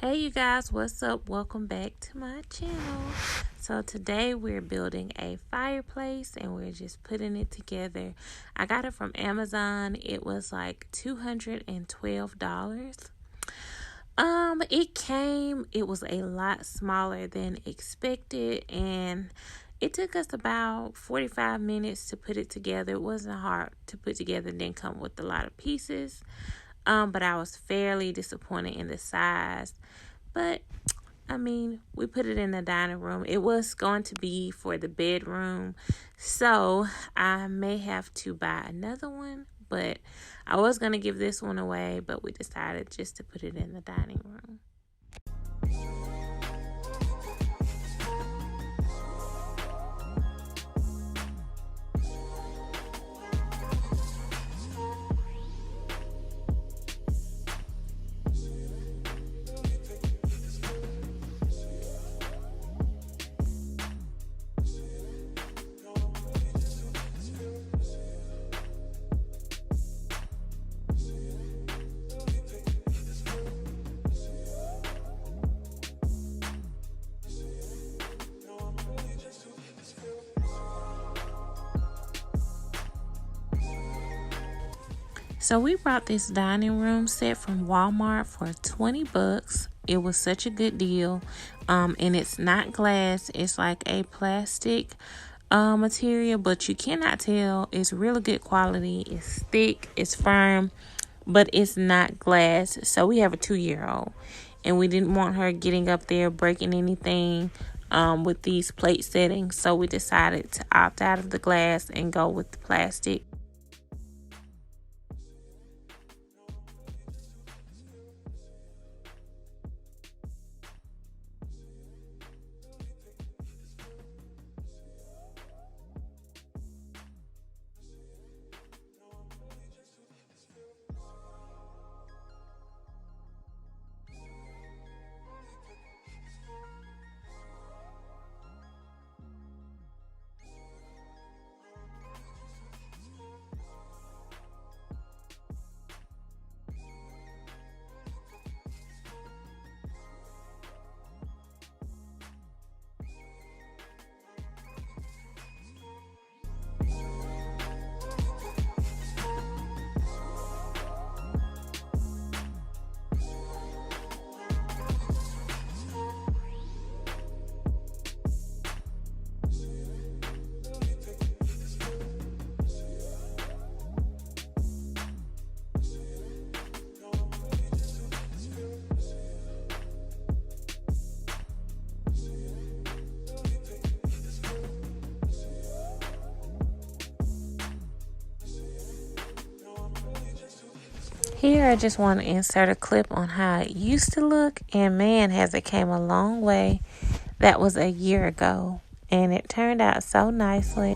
Hey you guys, what's up? Welcome back to my channel. So today we're building a fireplace and we're just putting it together. I got it from Amazon. It was like $212. It was a lot smaller than expected, and it took us about 45 minutes to put it together. It wasn't hard to put together, didn't come with a lot of pieces. But I was fairly disappointed in the size. But, we put it in the dining room. It was going to be for the bedroom, so I may have to buy another one. But I was going to give this one away, but we decided just to put it in the dining room. So we brought this dining room set from Walmart for 20 bucks. It was such a good deal. And it's not glass. It's like a plastic material, but you cannot tell. It's really good quality. It's thick, it's firm, but it's not glass. So we have a 2-year-old, and we didn't want her getting up there breaking anything with these plate settings. So we decided to opt out of the glass and go with the plastic. Here, I just want to insert a clip on how it used to look, and man, has it came a long way. That was a year ago, and it turned out so nicely.